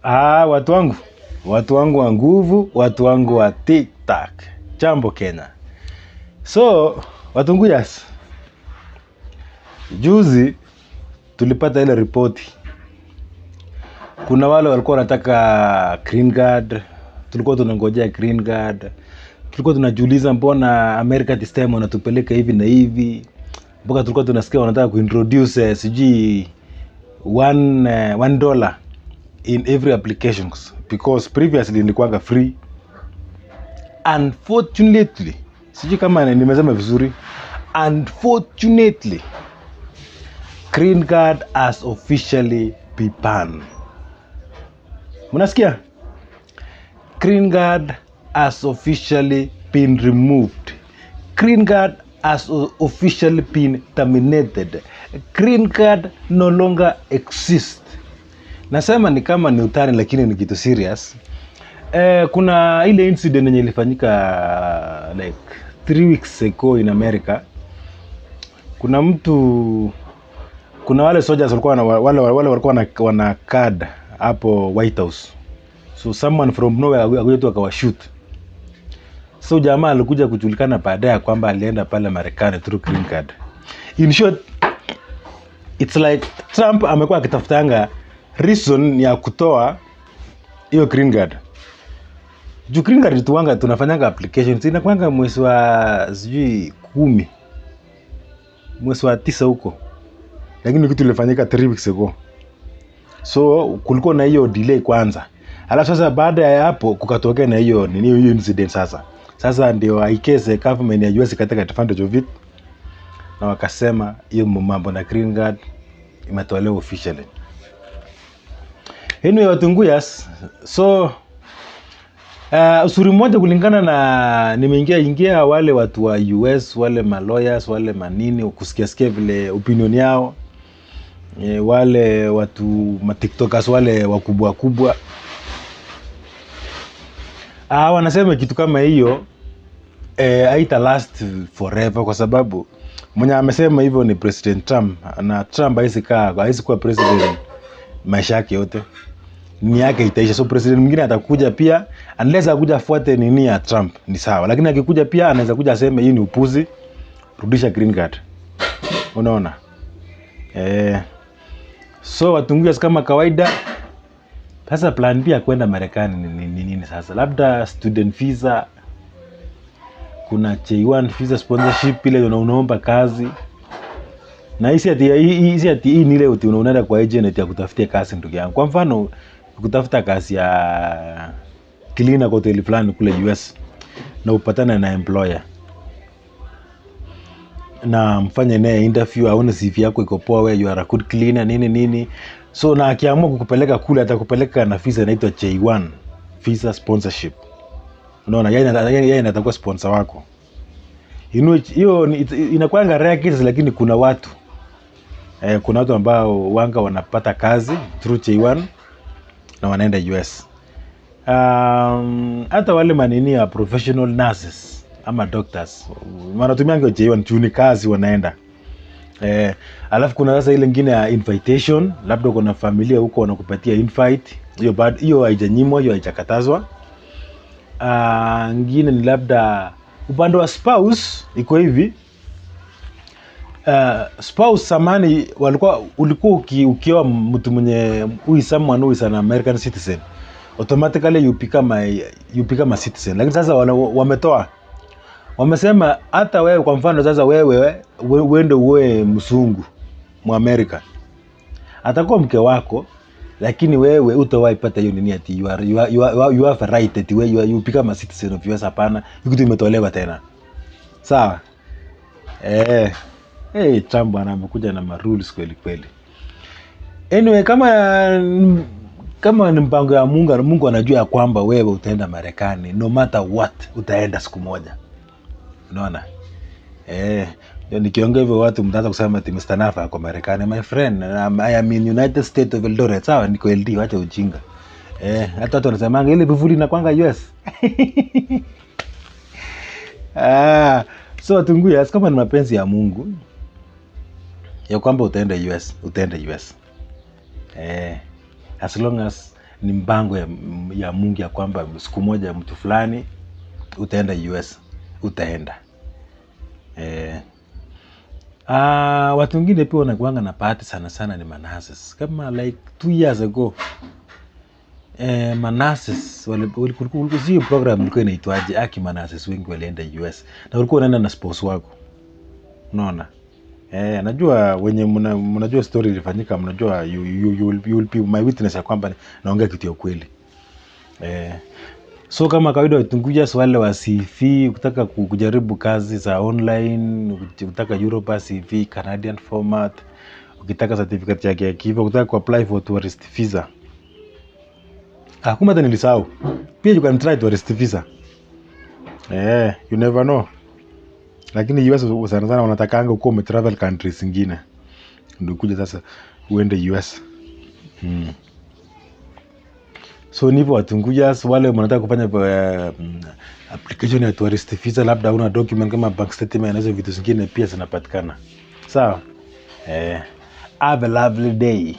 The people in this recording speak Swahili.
Watu wangu wa nguvu, watu wangu wa TikTok. Jambo Kenya. So, watunguyas. Juzi tulipata ile ripoti. Kuna wale walikuwa wanataka green card, tulikuwa tunangojea green card. Tulikuwa tunajiuliza mbona America this time wanatupeleka hivi na hivi. Mpaka tulikuwa tunasikia wanataka kuintroduce sijui $1 in every applications because previously ilikuwanga free. Unfortunately, sijui kama nimesema vizuri, unfortunately green card has officially been banned. Mnasikia? Green card has officially been removed. Green card has officially been terminated. Green card no longer exists. Nasema ni kama ni utani lakini ni kitu serious. Kuna ile incident yenye ilifanyika like 3 weeks ago in America. Kuna wale soldiers walikuwa wana card hapo White House. So someone from nowhere akaja akawashoot. So jamaa alikuja kujulikana baadaye kwamba alienda pale Marekani through green card. In short, it's like Trump amekuwa akitafutanga reason ya kutoa hiyo green card. Juu green card tunafanyanga applications inakuanga mwezi wa sijui 10. Mwezi wa 9 huko. Lakini kitu ilifanyika 3 weeks ago. So kulikuwa na hiyo delay kwanza. Alafu sasa baada ya hapo kukatokea na hiyo incident sasa. Sasa ndio aikeze government ya US katika advantage of it. Na wakasema hiyo mambo na green card imetolewa officially. Anyway, watunguyas, so usuri mmoja kulingana na nimeingia wale watu wa US, wale lawyers, wale manini, kusikia vile opinion yao, wale watu TikTokers, wale wakubwa. Wanasema kitu kama hiyo haita last forever kwa sababu mwenye amesema hivyo ni President Trump, na Trump haisi kuwa president maisha yake yote. Ni yake itaisha. So president mwingine atakuja pia, unless akuja afuate nini ya Trump ni sawa, lakini akikuja pia anaweza kuja aseme hii ni upuzi, rudisha green card. Unaona? So watunguya kama kawaida. Sasa plan B ya kwenda Marekani ni nini sasa? Labda student visa, kuna J1 visa sponsorship ile unaomba kazi. Na hii ni ile unaenda kwa agent ya kutafutia kazi ndugu yangu. Kwa mfano kutafuta kazi ya cleaner kwa hoteli fulani kule US na upatane na employer. Na mfanye naye interview, aone CV yako iko poa, wewe you are a good cleaner nini. So na akiamua kukupeleka kule atakupeleka na visa inaitwa J1 visa sponsorship. Unaona, yeye atakuwa sponsor wako. Hiyo inakuwa rare cases, lakini kuna watu ambao wanga wanapata kazi through J1 na wanaenda US. Hata wale manini ya professional nurses ama doctors wanatumia J1 chuni kazi wanaenda. Alafu kuna sasa ile nyingine ya invitation, labda kuna familia huko wanakupatia invite. Hiyo haijanyimwa, hiyo haijakatazwa. Nyingine ni labda upande wa spouse iko hivi. Spouse samani ulikuwa ukioa mtu mwenye someone who is an American citizen, automatically you become a citizen. Lakini sasa wametoa, wamesema hata wewe kwa mfano sasa wewe uende uwe mzungu mu America, atakuwa mke wako, lakini wewe utawahi pata hiyo nini ati you have a right ati wewe you become a citizen of US. Hapana, kitu imetolewa tena. Sawa? Trump amekuja na rules kweli. Anyway, kama ni mpango ya Mungu anajua ya kwamba wewe utaenda Marekani no matter what, utaenda siku moja. Unaona? Nikiongea hivyo watu mtaanza kusema ati Mr. Nafa kwa Marekani. My friend, I am in United States of Eldoret. Sawa, niko LD, wacha ujinga. Hata watu wanasemanga ile bivuli na kwanga US. So watunguya, kama ni mapenzi ya Mungu ya kwamba utaenda US. As long as ni mpango ya Mungu ya kwamba siku moja mtu fulani utaenda US, utaenda. Watu wengine pia wanakuanga na party sana sana ni manases. Kama like 2 years ago, manases walikuwa si program ilikuwa inaitwaje, Aki Manases wengi walienda US na walikuwa wanaenda na spouse wako. Unaona? Najua wenye mnajua story ilifanyika, mnajua you will be my witness ya kwamba naongea kitu ya kweli. So kama kawaida watunguja wale wa CV, ukitaka kujaribu kazi za online, ukitaka Europe CV, Canadian format, ukitaka certificate yake ya kiva, ukitaka kuapply for tourist visa. Kumbe hata nilisahau. Pia you can try tourist visa. You never know. Lakini US sana sana wanatakanga uko umetravel countries zingine. Ndio kuja sasa uende US. So nipo watunguja wale mnataka kufanya application ya tourist visa, labda una document kama bank statement na hizo vitu zingine pia zinapatikana. Sawa? Have a lovely day.